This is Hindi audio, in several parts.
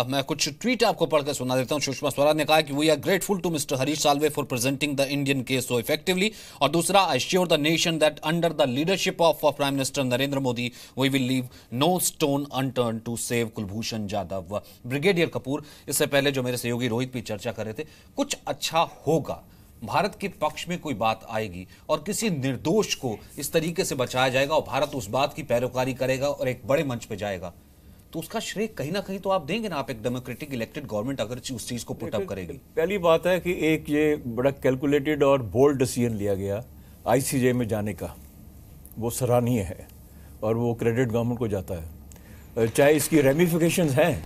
मैं कुछ ट्वीट आपको पढ़कर सुना देता हूं। सुषमा स्वराज ने कहा कि we are grateful to mister Harish Salve for presenting the Indian case so effectively. और दूसरा, I sure the nation that under the leadership of Prime Minister Narendra Modi we will leave no stone unturn to save Kulbhushan Jadhav. Brigadier Kapoor, इससे पहले जो मेरे सहयोगी रोहित भी चर्चा कर रहे थे, कुछ अच्छा होगा, भारत के पक्ष में कोई बात आएगी और किसी निर्दोष को इस तरीके से बचाया जाएगा और भारत उस बात की पैरोकारी करेगा और एक बड़े मंच पे जाएगा, तो उसका श्रेय कहीं ना कहीं तो आप देंगे ना। आप एक डेमोक्रेटिक इलेक्टेड गवर्नमेंट अगर उस चीज को पुट अप करेगी। पहली बात है कि एक ये बड़ा कैलकुलेटेड और बोल्ड डिसीजन लिया गया आईसीजे में जाने का, वो सराहनीय है और वो क्रेडिट गवर्नमेंट को जाता है। चाहे इसकी रेमिफिकेशंस हैं,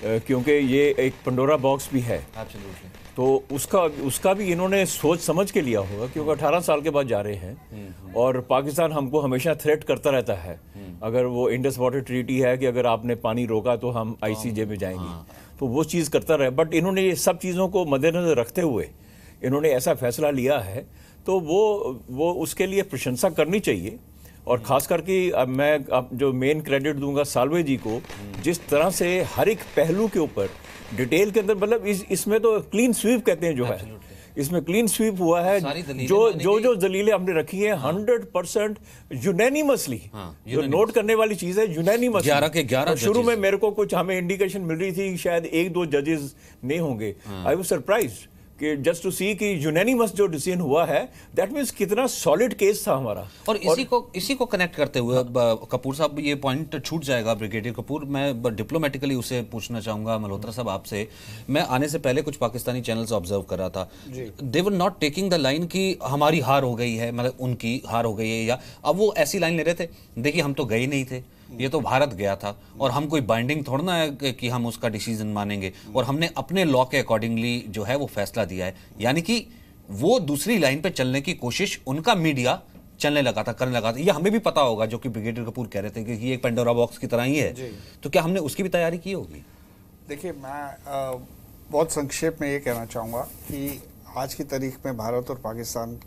क्योंकि ये एक पंडोरा बॉक्स भी है, तो उसका भी इन्होंने सोच समझ के लिया होगा, क्योंकि 18 साल के बाद जा रहे हैं और पाकिस्तान हमको हमेशा थ्रेट करता रहता है। अगर वो इंडस वाटर ट्रीटी है कि अगर आपने पानी रोका तो हम आईसीजे में जाएंगे, तो वो चीज़ करता रहे। बट इन्होंने ये सब चीज़ों को मद्देनजर रखते हुए इन्होंने ऐसा फैसला लिया है, तो वो उसके लिए प्रशंसा करनी चाहिए। और खास करके मैं अब जो मेन क्रेडिट दूंगा साल्वे जी को, जिस तरह से हर एक पहलू के ऊपर डिटेल के अंदर, मतलब इसमें तो क्लीन स्वीप कहते हैं जो है, इसमें क्लीन स्वीप हुआ है। जो दलीलें हमने रखी हैं 100% यूनैनिमसली, जो नोट करने वाली चीज है यूनैनिमसली 11 के 11। शुरू में मेरे को कुछ हमें इंडिकेशन मिल रही थी शायद 1-2 जजेस नहीं होंगे। आई वाज सरप्राइज्ड कि जस्ट टू सी कि यूनैनिमस जो डिसीजन हुआ है, दैट मींस कितना सॉलिड केस था हमारा। और इसी को कनेक्ट करते हुए कपूर साहब, ये पॉइंट छूट जाएगा ब्रिगेडियर कपूर, मैं डिप्लोमेटिकली उसे पूछना चाहूंगा मल्होत्रा साहब आपसे। मैं आने से पहले कुछ पाकिस्तानी चैनल्स ऑब्जर्व कर रहा था, they were not taking the line कि हमारी हार हो गई है, मतलब उनकी हार हो गई है, या अब वो ऐसी लाइन ले रहे थे, देखिए हम तो गए नहीं थे, ये तो भारत गया था और हम कोई बाइंडिंग थोड़ा ना है कि हम उसका डिसीजन मानेंगे, और हमने अपने लॉ के अकॉर्डिंगली जो है वो फैसला दिया है। यानी कि वो दूसरी लाइन पे चलने की कोशिश उनका मीडिया करने लगा था। ये हमें भी पता होगा, जो कि ब्रिगेडियर कपूर कह रहे थे कि ये एक पेंडोरा बॉक्स की तरह ही है, तो क्या हमने उसकी भी तैयारी की होगी? देखिए, मैं बहुत संक्षेप में ये कहना चाहूँगा कि आज की तारीख में भारत और पाकिस्तान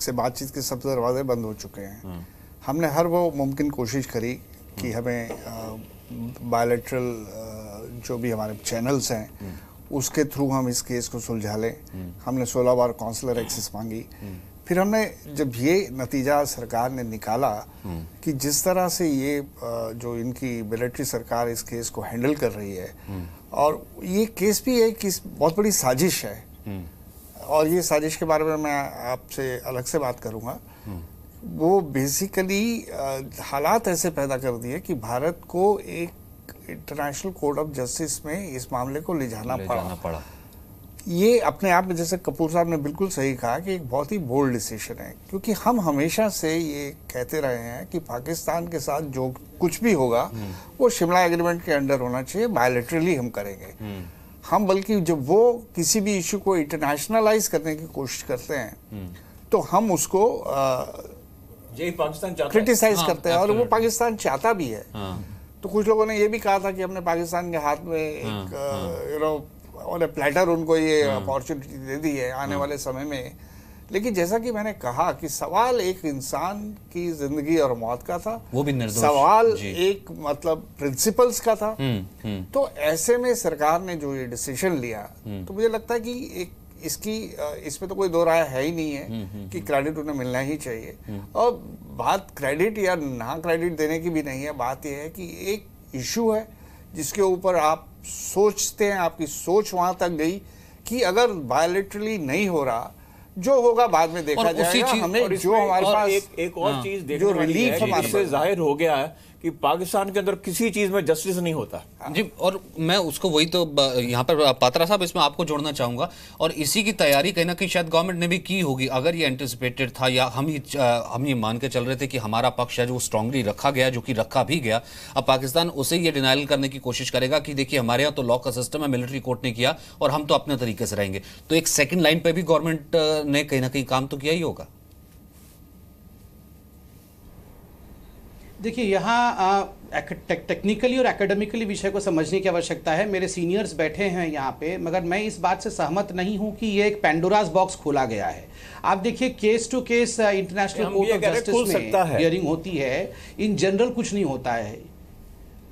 से बातचीत के सब दरवाजे बंद हो चुके हैं। हमने हर वो मुमकिन कोशिश करी कि हमें बायलैटरल जो भी हमारे चैनल्स हैं उसके थ्रू हम इस केस को सुलझा लें। हमने 16 बार काउंसलर एक्सेस मांगी। फिर हमने जब ये नतीजा सरकार ने निकाला कि जिस तरह से ये जो इनकी मिलिट्री सरकार इस केस को हैंडल कर रही है, और ये केस भी एक बहुत बड़ी साजिश है, और ये साजिश के बारे में मैं आपसे अलग से बात करूँगा। वो बेसिकली हालात ऐसे पैदा कर दिए कि भारत को एक इंटरनेशनल कोर्ट ऑफ जस्टिस में इस मामले को ले जाना पड़ा। ये अपने आप में, जैसे कपूर साहब ने बिल्कुल सही कहा, कि एक बहुत ही बोल्ड डिसीजन है, क्योंकि हम हमेशा से ये कहते रहे हैं कि पाकिस्तान के साथ जो कुछ भी होगा वो शिमला एग्रीमेंट के अंडर होना चाहिए, बायलैटरली हम करेंगे। हम बल्कि जब वो किसी भी इशू को इंटरनेशनलाइज करने की कोशिश करते हैं तो हम उसको पाकिस्तान क्रिटिसाइज करते हैं, और वो पाकिस्तान चाहता भी है। तो कुछ लोगों ने ये भी कहा था कि हमने पाकिस्तान के हाथ में एक ऑन ए प्लेटर उनको ये अपॉर्चुनिटी दे दी है आने वाले समय में। लेकिन जैसा कि मैंने कहा कि सवाल एक इंसान की जिंदगी और मौत का था, वो भी निर्दोष, सवाल एक मतलब प्रिंसिपल्स का था। तो ऐसे में सरकार ने जो ये डिसीजन लिया, तो मुझे लगता है कि एक इसमें तो कोई दो राय है ही नहीं है कि क्रेडिट उन्हें मिलना ही चाहिए। और बात क्रेडिट या ना क्रेडिट देने की भी नहीं है, बात यह है कि एक इशू है जिसके ऊपर आप सोचते हैं, आपकी सोच वहां तक गई कि अगर बायलैटरली नहीं हो रहा, जो होगा बाद में देखा जाएगा। हमें जो हमारे पास एक और चीज जो रिलीफ हमारे जाहिर हो गया है कि पाकिस्तान के अंदर किसी चीज में जस्टिस नहीं होता जी। और मैं उसको वही तो यहाँ पर पात्रा साहब इसमें आपको जोड़ना चाहूंगा, और इसी की तैयारी कहीं ना कहीं शायद गवर्नमेंट ने भी की होगी। अगर ये एंटिसिपेटेड था, या हम ये मान के चल रहे थे कि हमारा पक्ष है जो स्ट्रांगली रखा गया, जो कि रखा भी गया, अब पाकिस्तान उसे ये डिनाइल करने की कोशिश करेगा कि देखिए हमारे यहाँ तो लॉ का सिस्टम है, मिलिट्री कोर्ट ने किया और हम तो अपने तरीके से रहेंगे। तो एक सेकेंड लाइन पर भी गवर्नमेंट ने कहीं ना कहीं काम तो किया ही होगा। देखिए, यहाँ टेक्निकली और एकेडमिकली विषय को समझने की आवश्यकता है। मेरे सीनियर्स बैठे हैं यहाँ पे, मगर मैं इस बात से सहमत नहीं हूँ कि ये एक पेंडोरास बॉक्स खोला गया है। आप देखिए, case to case International Court of Justice में हियरिंग होती है, इन जनरल कुछ नहीं होता है।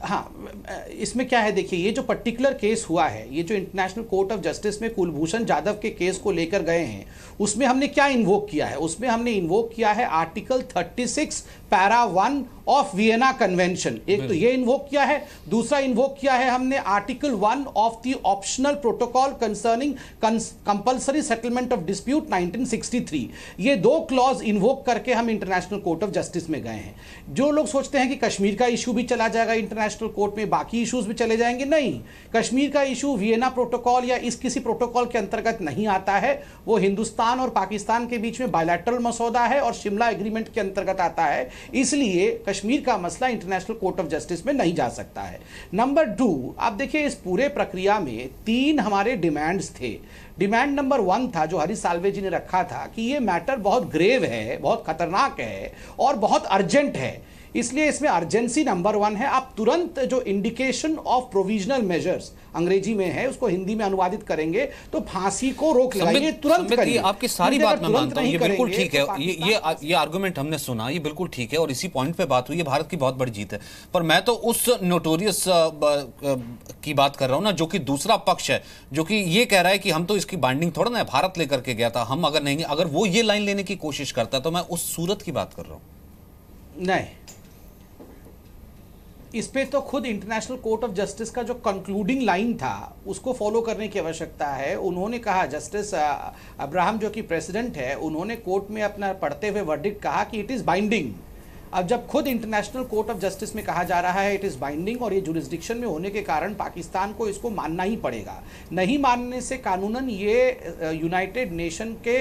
हाँ, इसमें क्या है देखिए, ये जो पर्टिकुलर केस हुआ है, ये जो इंटरनेशनल कोर्ट ऑफ जस्टिस में कुलभूषण जाधव के केस को लेकर गए हैं, उसमें हमने क्या इन्वोक किया है? उसमें हमने इन्वोक किया है article 36 para 1 of Vienna convention. एक तो ये इन्वोक किया है, दूसरा इन्वोक किया है हमने article 1 of the optional protocol concerning compulsory settlement of dispute 1963। ये दो क्लॉज इन्वोक करके हम इंटरनेशनल कोर्ट ऑफ जस्टिस में गए हैं। जो लोग सोचते हैं कि कश्मीर का इशू भी चला जाएगा इंटरनेशनल कोर्ट में, बाकी इश्यूज भी चले जाएंगे, नहीं। कश्मीर का इशू वियना प्रोटोकॉल या इस किसी प्रोटोकॉल के अंतर्गत नहीं आता है। वो हिंदुस्तान और पाकिस्तान के बीच में बायलैटरल मसौदा है और शिमला एग्रीमेंट के अंतर्गत आता है, इसलिए कश्मीर का मसला इंटरनेशनल कोर्ट ऑफ जस्टिस में नहीं जा सकता है। नंबर 2, आप देखिए इस पूरे प्रक्रिया में 3 हमारे डिमांड्स थे। डिमांड नंबर 1 था जो हरीश साल्वे जी ने रखा था कि ये मैटर बहुत ग्रेव है, बहुत खतरनाक है और बहुत अर्जेंट है, इसलिए इसमें अर्जेंसी नंबर 1 है। आप तुरंत जो इंडिकेशन ऑफ प्रोविजनल मेजर्स अंग्रेजी में है उसको हिंदी में अनुवादित करेंगे तो फांसी को रोक लगाइए, तुरंत करिए। आपकी सारी बात मैं मानता हूं, ये बिल्कुल ठीक है, ये आर्गुमेंट हमने सुना, ये बिल्कुल ठीक है और इसी पॉइंट पे बात हुई, ये भारत की बहुत बड़ी जीत है। पर मैं तो उस नोटोरियस की बात कर रहा हूं ना, जो कि दूसरा पक्ष है, जो कि ये कह रहा है कि हम तो इसकी बाइंडिंग थोड़ा ना भारत लेकर के गया था, हम अगर नहीं, अगर वो ये लाइन लेने की कोशिश करता तो मैं उस सूरत की बात कर रहा हूं। नहीं, इस पे तो खुद इंटरनेशनल कोर्ट ऑफ जस्टिस का जो कंक्लूडिंग लाइन था उसको फॉलो करने की आवश्यकता है। उन्होंने कहा, जस्टिस अब्राहम जो कि प्रेसिडेंट है, उन्होंने कोर्ट में अपना पढ़ते हुए वर्डिक्ट कहा कि इट इज़ बाइंडिंग। अब जब खुद इंटरनेशनल कोर्ट ऑफ जस्टिस में कहा जा रहा है इट इज़ बाइंडिंग और ये जुरिस्डिक्शन में होने के कारण पाकिस्तान को इसको मानना ही पड़ेगा। नहीं मानने से कानूनन ये यूनाइटेड नेशन के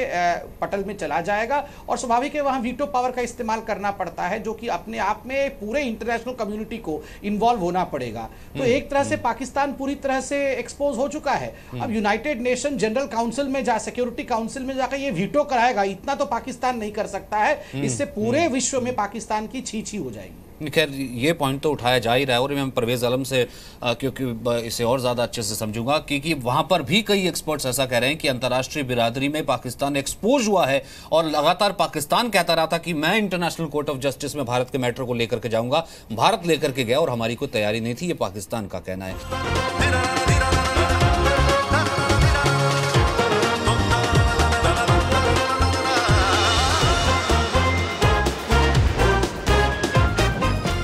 पटल में चला जाएगा और स्वाभाविक है वहाँ वीटो पावर का इस्तेमाल करना पड़ता है, जो कि अपने आप में पूरे इंटरनेशनल कम्युनिटी को इन्वॉल्व होना पड़ेगा। तो एक तरह से पाकिस्तान पूरी तरह से एक्सपोज हो चुका है। अब यूनाइटेड नेशन जनरल काउंसिल में सिक्योरिटी काउंसिल में जाकर ये वीटो कराएगा, इतना तो पाकिस्तान नहीं कर सकता है, इससे पूरे विश्व में पाकिस्तान की छी हो जाएगी। खैर ये पॉइंट तो उठाया जा ही रहा है और मैं परवेज आलम से क्योंकि इसे और ज़्यादा अच्छे से समझूंगा, क्योंकि वहाँ पर भी कई एक्सपर्ट्स ऐसा कह रहे हैं कि अंतर्राष्ट्रीय बिरादरी में पाकिस्तान एक्सपोज हुआ है और लगातार पाकिस्तान कहता रहा था कि मैं इंटरनेशनल कोर्ट ऑफ जस्टिस में भारत के मैटर को लेकर के जाऊंगा, भारत लेकर के गया और हमारी कोई तैयारी नहीं थी, ये पाकिस्तान का कहना है।